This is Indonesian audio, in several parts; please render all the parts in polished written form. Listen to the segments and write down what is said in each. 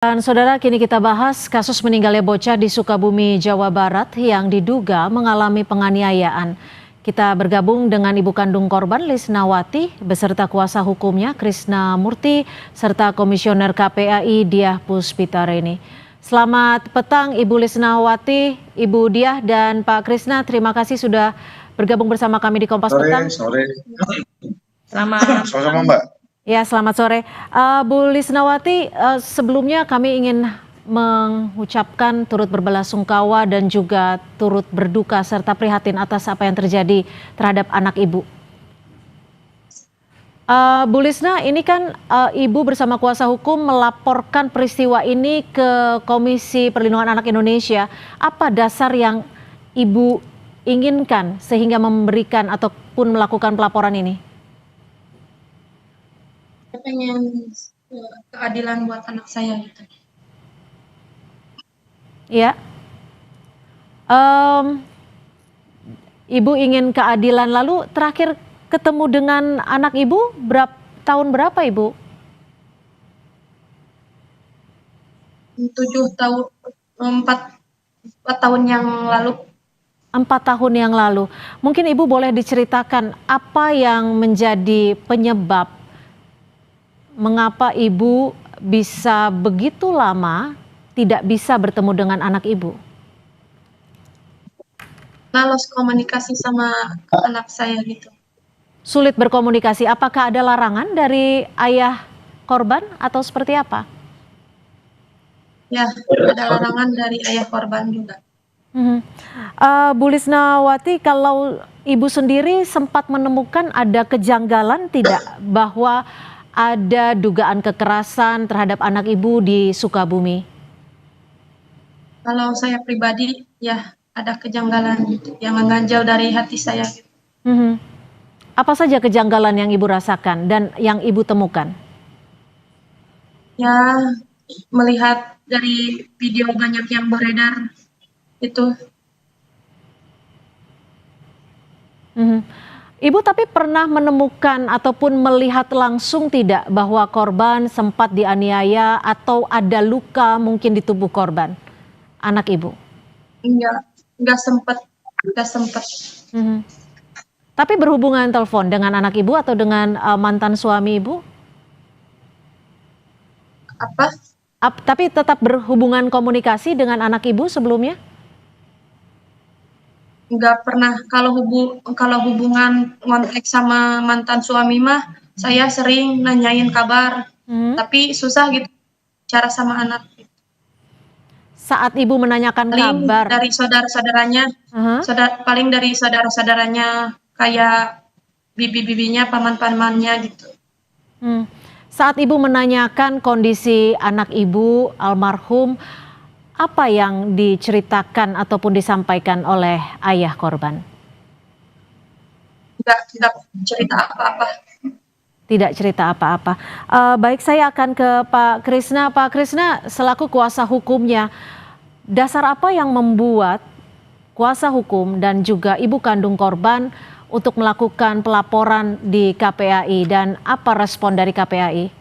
Dan saudara, kini kita bahas kasus meninggalnya bocah di Sukabumi, Jawa Barat yang diduga mengalami penganiayaan. Kita bergabung dengan ibu kandung korban Lisnawati beserta kuasa hukumnya Krisna Murti serta Komisioner KPAI Diah Puspitareni. Selamat petang Ibu Lisnawati, Ibu Diah dan Pak Krisna, terima kasih sudah bergabung bersama kami di Kompas Petang. Sore. Selamat Sama-sama Mbak. Ya, selamat sore. Bu Lisnawati, sebelumnya kami ingin mengucapkan turut berbelasungkawa dan juga turut berduka serta prihatin atas apa yang terjadi terhadap anak Ibu. Bu Lisna, ini kan Ibu bersama kuasa hukum melaporkan peristiwa ini ke Komisi Perlindungan Anak Indonesia. Apa dasar yang Ibu inginkan sehingga memberikan ataupun melakukan pelaporan ini? Saya pengen keadilan buat anak saya gitu. Ya, Ibu ingin keadilan. Lalu terakhir ketemu dengan anak Ibu tahun berapa Ibu? 4 tahun yang lalu. 4 tahun yang lalu. Mungkin Ibu boleh diceritakan apa yang menjadi penyebab mengapa Ibu bisa begitu lama tidak bisa bertemu dengan anak Ibu? Lost komunikasi sama anak saya gitu. Sulit berkomunikasi. Apakah ada larangan dari ayah korban atau seperti apa? Ya, ada larangan dari ayah korban juga. Bu Lisnawati, kalau Ibu sendiri sempat menemukan ada kejanggalan tidak bahwa ada dugaan kekerasan terhadap anak Ibu di Sukabumi? Kalau saya pribadi, ya ada kejanggalan gitu, yang mengganjal dari hati saya. Apa saja kejanggalan yang Ibu rasakan dan yang Ibu temukan? Ya, melihat dari video banyak yang beredar itu. Ibu tapi pernah menemukan ataupun melihat langsung tidak bahwa korban sempat dianiaya atau ada luka mungkin di tubuh korban, anak Ibu? Enggak sempat. Tapi berhubungan telepon dengan anak Ibu atau dengan mantan suami Ibu? Apa? Tapi tetap berhubungan komunikasi dengan anak Ibu sebelumnya? Enggak pernah. Kalau hubungan kontak sama mantan suami mah, saya sering nanyain kabar, tapi susah gitu cara sama anak. Saat Ibu menanyakan kabar dari saudara-saudaranya, paling dari saudara-saudaranya kayak bibi-bibinya, paman-pamannya gitu. Saat Ibu menanyakan kondisi anak Ibu almarhum, apa yang diceritakan ataupun disampaikan oleh ayah korban? Tidak cerita apa-apa. Tidak cerita apa-apa. Baik, saya akan ke Pak Krisna. Pak Krisna, selaku kuasa hukumnya, dasar apa yang membuat kuasa hukum dan juga ibu kandung korban untuk melakukan pelaporan di KPAI dan apa respon dari KPAI?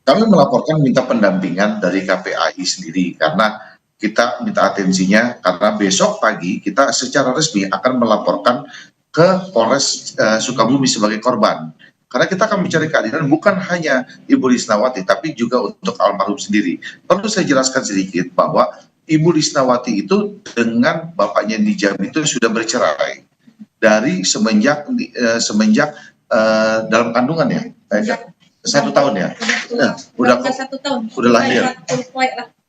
Kami melaporkan minta pendampingan dari KPAI sendiri karena kita minta atensinya karena besok pagi kita secara resmi akan melaporkan ke Polres Sukabumi sebagai korban. Karena kita akan mencari keadilan bukan hanya Ibu Lisnawati tapi juga untuk almarhum sendiri. Perlu saya jelaskan sedikit bahwa Ibu Lisnawati itu dengan bapaknya Nijam itu sudah bercerai dari semenjak dalam kandungan ya. 1 tahun ya. Udah lahir.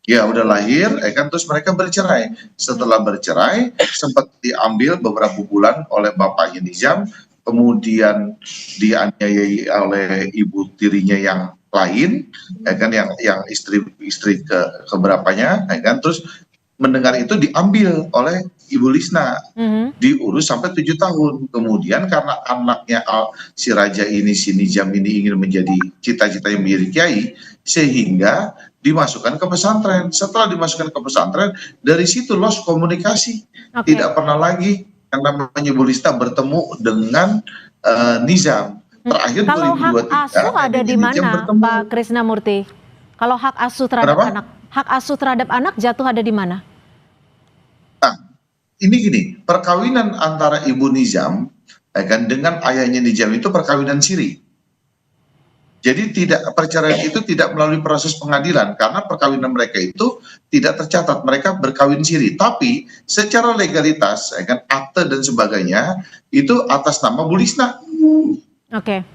Ya, udah lahir, kan terus mereka bercerai. Setelah bercerai, sempat diambil beberapa bulan oleh bapaknya Nizam, kemudian dianiayai oleh ibu tirinya yang lain, kan yang istri keberapanya, kan terus mendengar itu diambil oleh Ibu Lisna, diurus sampai 7 tahun. Kemudian karena anaknya si Raja ini, si Nijam ini ingin menjadi cita-cita yang menjadi kiai, sehingga dimasukkan ke pesantren. Setelah dimasukkan ke pesantren, dari situ lost komunikasi. Tidak pernah lagi yang namanya Ibu Lisna bertemu dengan Nizam. Terakhir Kalau hak 2023. asuh ada di mana, Pak Krisna Murti? Kalau hak asuh terhadap Kenapa? anak, hak asuh terhadap anak jatuh ada di mana? Nah, ini gini, perkawinan antara Ibu Nizam ya kan dengan ayahnya Nizam itu perkawinan siri. Jadi perceraian itu tidak melalui proses pengadilan karena perkawinan mereka itu tidak tercatat, mereka berkawin siri. Tapi secara legalitas, ya kan, akte dan sebagainya itu atas nama Bu Lisna. Oke,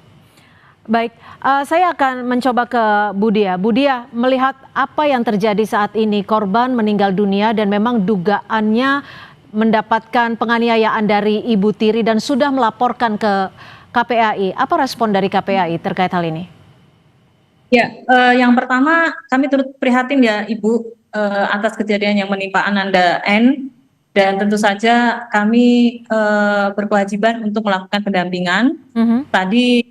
baik. Saya akan mencoba ke Budia. Budia, melihat apa yang terjadi saat ini, korban meninggal dunia dan memang dugaannya mendapatkan penganiayaan dari Ibu Tiri dan sudah melaporkan ke KPAI. Apa respon dari KPAI terkait hal ini? Ya, yang pertama kami turut prihatin ya Ibu atas kejadian yang menimpa Ananda N, dan tentu saja kami berkewajiban untuk melakukan pendampingan. Tadi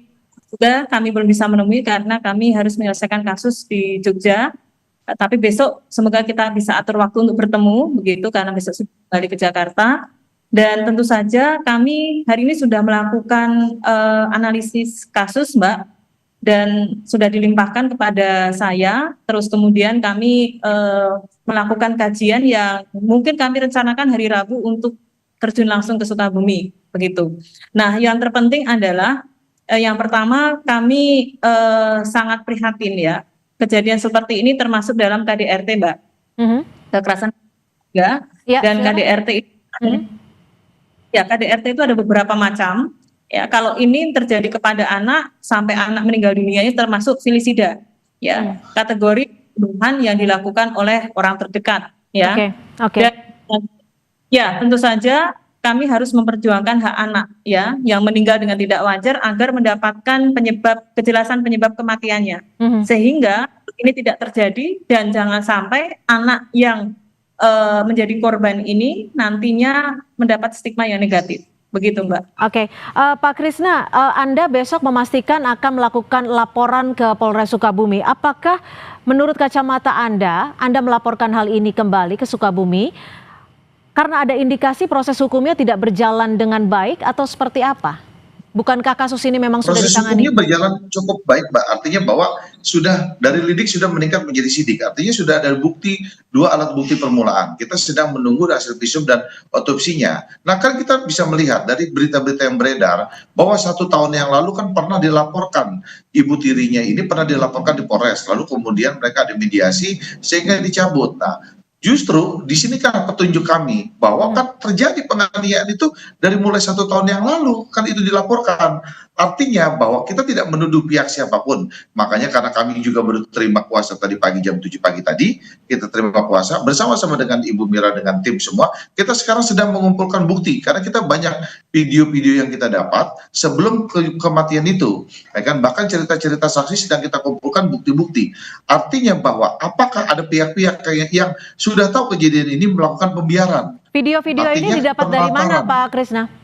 juga kami belum bisa menemui karena kami harus menyelesaikan kasus di Jogja. Tapi besok semoga kita bisa atur waktu untuk bertemu begitu karena besok sudah kembali ke Jakarta. Dan tentu saja kami hari ini sudah melakukan analisis kasus, Mbak, dan sudah dilimpahkan kepada saya. Terus kemudian kami melakukan kajian yang mungkin kami rencanakan hari Rabu untuk terjun langsung ke Sukabumi begitu. Nah, yang terpenting adalah yang pertama kami sangat prihatin ya, kejadian seperti ini termasuk dalam KDRT, Mbak. Kekerasan ya, dan KDRT itu ya, KDRT itu ada beberapa macam. Ya, kalau ini terjadi kepada anak sampai anak meninggal dunia ini termasuk filisida, ya, kategori pembunuhan yang dilakukan oleh orang terdekat, ya. Dan ya tentu saja kami harus memperjuangkan hak anak, ya, yang meninggal dengan tidak wajar agar mendapatkan kejelasan penyebab kematiannya, sehingga ini tidak terjadi dan jangan sampai anak yang menjadi korban ini nantinya mendapat stigma yang negatif. Begitu, Mbak. Oke, Pak Krisna, Anda besok memastikan akan melakukan laporan ke Polres Sukabumi. Apakah menurut kacamata Anda melaporkan hal ini kembali ke Sukabumi karena ada indikasi proses hukumnya tidak berjalan dengan baik atau seperti apa? Bukankah kasus ini memang sudah ditangani? Proses hukumnya berjalan cukup baik, Mbak. Artinya bahwa sudah dari lidik sudah meningkat menjadi sidik. Artinya sudah ada bukti, 2 alat bukti permulaan. Kita sedang menunggu hasil visum dan otopsinya. Nah, kan kita bisa melihat dari berita-berita yang beredar bahwa 1 tahun yang lalu kan pernah dilaporkan Ibu Tirinya ini pernah dilaporkan di Polres. Lalu kemudian mereka ada mediasi sehingga dicabut. Nah, justru di sini kan petunjuk kami bahwa kan terjadi penganiayaan itu dari mulai 1 tahun yang lalu kan itu dilaporkan. Artinya bahwa kita tidak menuduh pihak siapapun. Makanya karena kami juga baru terima kuasa tadi pagi jam 7 pagi tadi, kita terima kuasa bersama-sama dengan Ibu Mira dengan tim semua. Kita sekarang sedang mengumpulkan bukti karena kita banyak video-video yang kita dapat sebelum kematian itu. Ya kan, bahkan cerita-cerita saksi sedang kita kumpulkan bukti-bukti. Artinya bahwa apakah ada pihak-pihak yang sudah tahu kejadian ini melakukan pembiaran. Video-video ini didapat dari mana, Pak Krisna?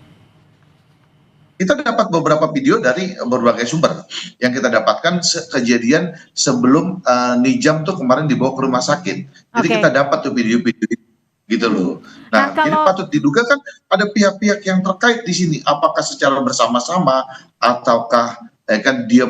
Kita dapat beberapa video dari berbagai sumber yang kita dapatkan kejadian sebelum Nizam tuh kemarin dibawa ke rumah sakit. Jadi kita dapat tuh video-video gitu loh. Nah, jadi patut diduga kan ada pihak-pihak yang terkait di sini. Apakah secara bersama-sama ataukah kan dia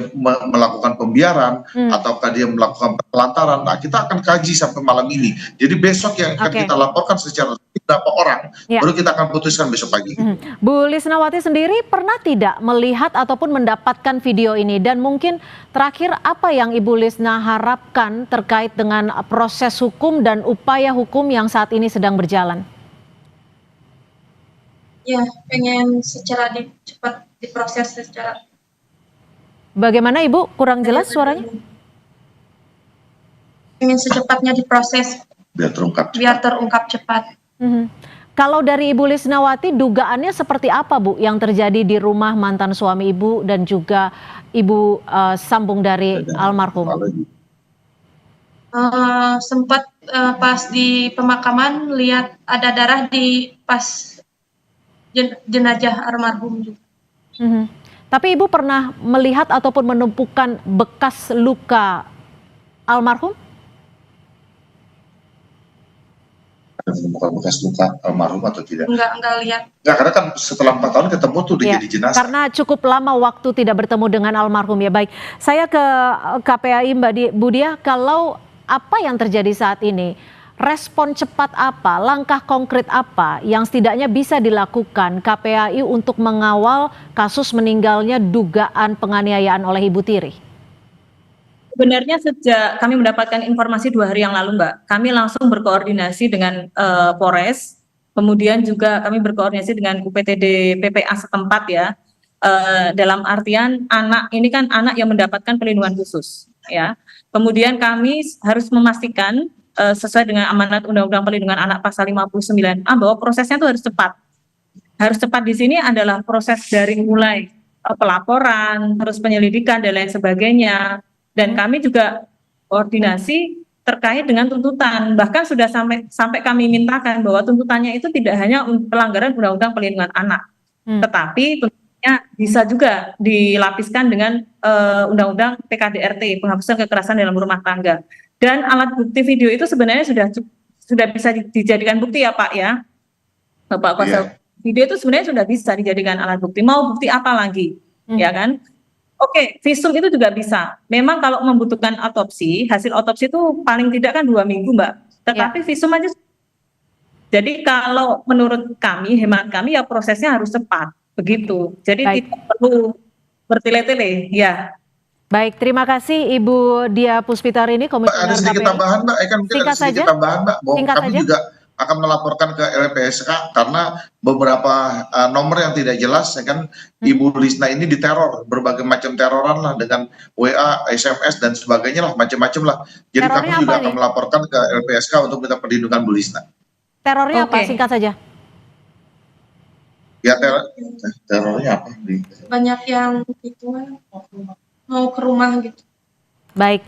melakukan pembiaran ataukah dia melakukan penelantaran. Nah, kita akan kaji sampai malam ini. Jadi besok yang akan kita laporkan secara berapa orang, baru kita akan putuskan besok pagi. Bu Lisnawati sendiri pernah tidak melihat ataupun mendapatkan video ini? Dan mungkin terakhir apa yang Ibu Lisna harapkan terkait dengan proses hukum dan upaya hukum yang saat ini sedang berjalan? Ya, pengen secara cepat diproses secara. Bagaimana Ibu? Kurang jelas suaranya? Pengen secepatnya diproses. Biar terungkap cepat. Kalau dari Ibu Lisnawati, dugaannya seperti apa, Bu, yang terjadi di rumah mantan suami Ibu dan juga Ibu sambung dari almarhum? Sempat pas di pemakaman lihat ada darah di pas jenazah almarhum juga. Tapi Ibu pernah melihat ataupun menumpukan bekas luka almarhum? menemukan bekas luka almarhum atau tidak? Enggak lihat. Enggak, karena kan setelah 4 tahun ketemu tuh Ya, jadi jenazah. karena cukup lama waktu tidak bertemu dengan almarhum ya. Baik, saya ke KPAI Bu Dia, kalau apa yang terjadi saat ini, respon cepat apa, langkah konkret apa yang setidaknya bisa dilakukan KPAI untuk mengawal kasus meninggalnya dugaan penganiayaan oleh Ibu Tiri? Sebenarnya sejak kami mendapatkan informasi 2 hari yang lalu, Mbak, kami langsung berkoordinasi dengan Polres, kemudian juga kami berkoordinasi dengan UPTD PPA setempat ya. Dalam artian anak ini kan anak yang mendapatkan perlindungan khusus, ya. Kemudian kami harus memastikan sesuai dengan amanat Undang-Undang Perlindungan Anak pasal 59A bahwa prosesnya itu harus cepat. Harus cepat di sini adalah proses dari mulai pelaporan, terus penyelidikan dan lain sebagainya. Dan kami juga koordinasi terkait dengan tuntutan, bahkan sudah sampai kami mintakan bahwa tuntutannya itu tidak hanya pelanggaran Undang-Undang Perlindungan Anak, tetapi tentunya bisa juga dilapiskan dengan Undang-Undang PKDRT, penghapusan kekerasan dalam rumah tangga. Dan alat bukti video itu sebenarnya sudah bisa dijadikan bukti ya Pak ya, Bapak Kuasa. Video itu sebenarnya sudah bisa dijadikan alat bukti. Mau bukti apa lagi, ya kan? Oke, visum itu juga bisa. Memang kalau membutuhkan otopsi, hasil otopsi itu paling tidak kan 2 minggu, Mbak. Tetapi visum aja. Jadi kalau menurut kami, hemat kami ya prosesnya harus cepat, begitu. Jadi tidak perlu bertele-tele, ya. Baik, terima kasih Ibu Dia Puspitarini, Komisioner KPI. Ada sedikit tambahan, Mbak. Kan mungkin ada sedikit tambahan, Mbak. Bahwa kami juga akan melaporkan ke LPSK karena beberapa nomor yang tidak jelas, ya kan, Ibu Lisna ini diteror, berbagai macam teroran lah dengan WA, SMS dan sebagainya lah, macam-macam lah. Jadi kami juga akan melaporkan ke LPSK untuk minta perlindungan Bu Lisna. Terornya apa? Singkat saja. Ya terornya apa? Banyak yang itu mau ke rumah gitu. Baik,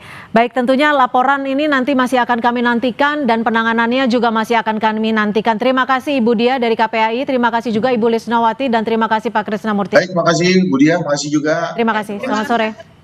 tentunya laporan ini nanti masih akan kami nantikan dan penanganannya juga masih akan kami nantikan. Terima kasih Ibu Dia dari KPAI, terima kasih juga Ibu Lisnawati dan terima kasih Pak Krisnamurti. Baik, terima kasih Bu Dia, terima kasih juga. Terima kasih, selamat sore.